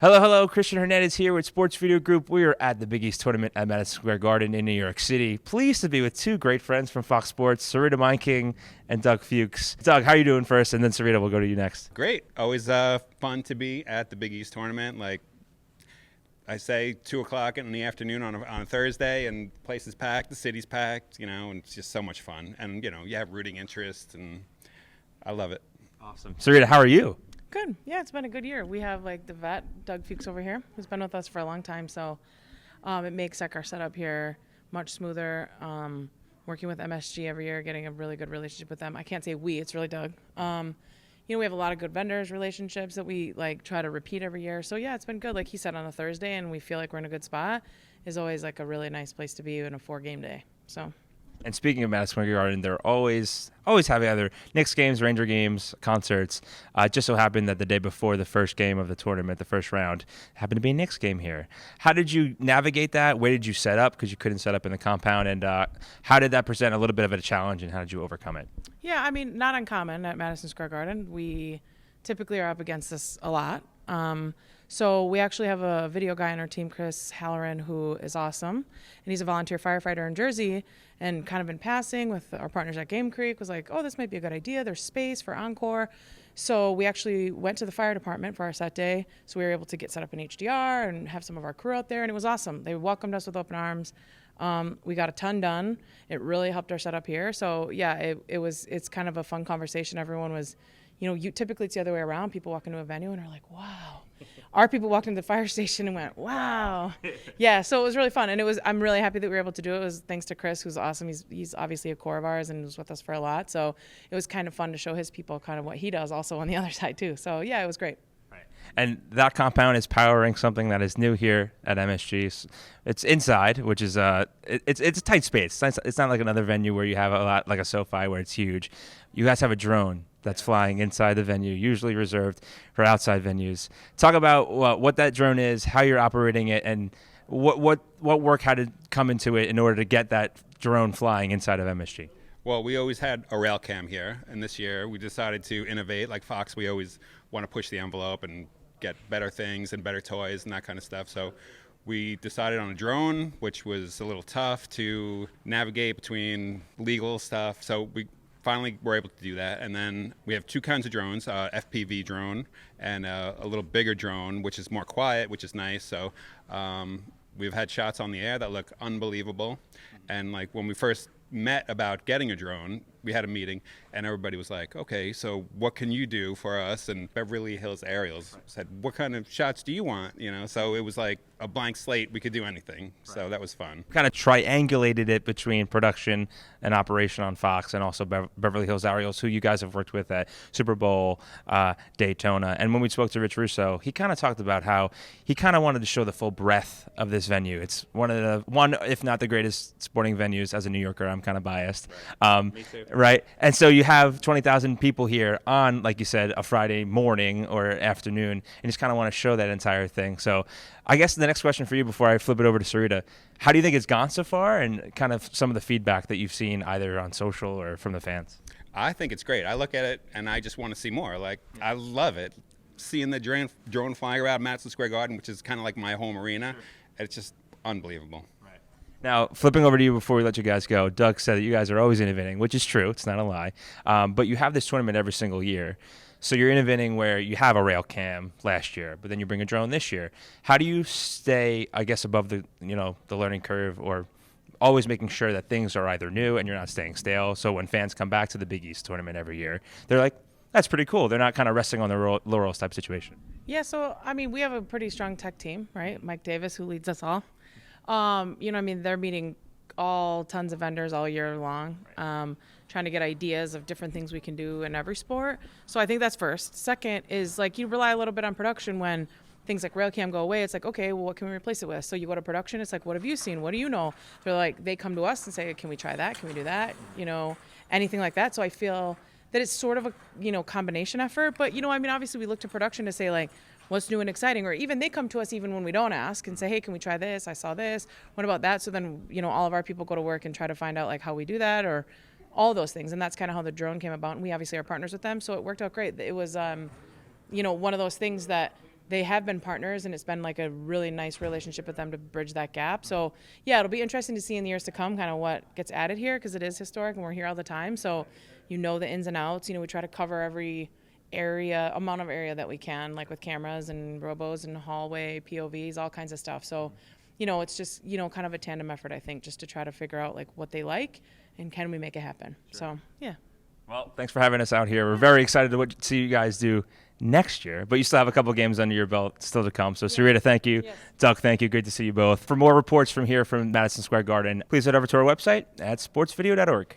Hello, hello. Christian Hernandez here with Sports Video Group. We are at the Big East tournament at Madison Square Garden in New York City. Pleased to be with two great friends from Fox Sports, Sarita Meinking and Doug Fuchs. Doug, how are you doing first? And then Sarita, we'll go to you next. Great. Always fun to be at the Big East tournament. Like I say, 2 o'clock in the afternoon on a Thursday, and the place is packed, the city's packed, and it's just so much fun. And, you have rooting interest, and I love it. Awesome. Sarita, how are you? Good. Yeah, it's been a good year. We have the vet, Doug Fuchs over here, who's been with us for a long time. So it makes our setup here much smoother. Working with MSG every year, getting a really good relationship with them. I can't say we, it's really Doug. We have a lot of good vendors relationships that we try to repeat every year. So yeah, it's been good. Like he said, on a Thursday, and we feel like we're in a good spot, is always a really nice place to be in a 4-game day. So. And speaking of Madison Square Garden, they're always having either Knicks games, Ranger games, concerts. It just so happened that the day before the first game of the tournament, the first round, happened to be a Knicks game here. How did you navigate that? Where did you set up? Because you couldn't set up in the compound. And how did that present a little bit of a challenge, and how did you overcome it? Yeah, I mean, not uncommon at Madison Square Garden. We typically are up against this a lot. So we actually have a video guy on our team, Chris Halloran, who is awesome. And he's a volunteer firefighter in Jersey. And kind of in passing with our partners at Game Creek was like, oh, this might be a good idea. There's space for encore. So we actually went to the fire department for our set day. So we were able to get set up in HDR and have some of our crew out there. And it was awesome. They welcomed us with open arms. We got a ton done. It really helped our setup here. So yeah, it's kind of a fun conversation. Everyone was, typically it's the other way around. People walk into a venue and are like, wow. Our people walked into the fire station and went, wow. Yeah, so it was really fun. And I'm really happy that we were able to do it. It was thanks to Chris, who's awesome. He's obviously a core of ours and was with us for a lot. So it was kind of fun to show his people kind of what he does also on the other side too. So yeah, it was great. And that compound is powering something that is new here at MSG. It's inside, which is it's a tight space. It's not like another venue where you have a lot like a SoFi where it's huge. You guys have a drone that's flying inside the venue, usually reserved for outside venues. Talk about what that drone is, how you're operating it, and what work had to come into it in order to get that drone flying inside of MSG. Well, we always had a rail cam here, and this year we decided to innovate. Like Fox, we always want to push the envelope and get better things and better toys and that kind of stuff. So we decided on a drone, which was a little tough to navigate between legal stuff. So we finally were able to do that. And then we have two kinds of drones, FPV drone and a little bigger drone, which is more quiet, which is nice. So we've had shots on the air that look unbelievable. And when we first met about getting a drone, we had a meeting, and everybody was like, okay, so what can you do for us? And Beverly Hills Aerials said, what kind of shots do you want? So it was like a blank slate. We could do anything. So that was fun. Kind of triangulated it between production and operation on Fox and also Beverly Hills Aerials, who you guys have worked with at Super Bowl, Daytona. And when we spoke to Rich Russo, he kind of talked about how he kind of wanted to show the full breadth of this venue. It's one, if not the greatest sporting venues. As a New Yorker, I'm kind of biased. Me too. Right. And so you have 20,000 people here on, like you said, a Friday morning or afternoon, and just kind of want to show that entire thing. So I guess the next question for you before I flip it over to Sarita, how do you think it's gone so far, and kind of some of the feedback that you've seen either on social or from the fans? I think it's great. I look at it and I just want to see more. I love it. Seeing the drone flying around Madison Square Garden, which is kind of like my home arena, it's just unbelievable. Now, flipping over to you before we let you guys go, Doug said that you guys are always innovating, which is true. It's not a lie. But you have this tournament every single year. So you're innovating where you have a rail cam last year, but then you bring a drone this year. How do you stay, I guess, above the learning curve, or always making sure that things are either new and you're not staying stale? So when fans come back to the Big East tournament every year, they're like, that's pretty cool. They're not kind of resting on their laurels type situation. Yeah, so, we have a pretty strong tech team, right? Mike Davis, who leads us all. They're meeting tons of vendors all year long, trying to get ideas of different things we can do in every sport. So I think that's first. Second is you rely a little bit on production when things like Railcam go away. It's like, okay, well, what can we replace it with? So you go to production. It's like, what have you seen? What do you know? They're like, they come to us and say, can we try that? Can we do that? Anything like that. So I feel that it's sort of a, combination effort. But, obviously we look to production to say what's new and exciting, or even they come to us even when we don't ask and say, hey, can we try this? I saw this. What about that? So then, all of our people go to work and try to find out how we do that, or all those things. And that's kind of how the drone came about. And we obviously are partners with them. So it worked out great. It was, one of those things that they have been partners, and it's been like a really nice relationship with them to bridge that gap. So yeah, it'll be interesting to see in the years to come kind of what gets added here, because it is historic and we're here all the time. So the ins and outs. We try to cover every amount of area that we can, like with cameras and robos and hallway POVs, all kinds of stuff. So it's just kind of a tandem effort, I think, just to try to figure out like what they like and can we make it happen. Sure. So yeah. Well, thanks for having us out here. We're very excited to see you guys do next year, but you still have a couple games under your belt still to come. So Sarita, thank you. Yes. Doug, thank you. Great to see you both. For more reports from here from Madison Square Garden, please head over to our website at sportsvideo.org.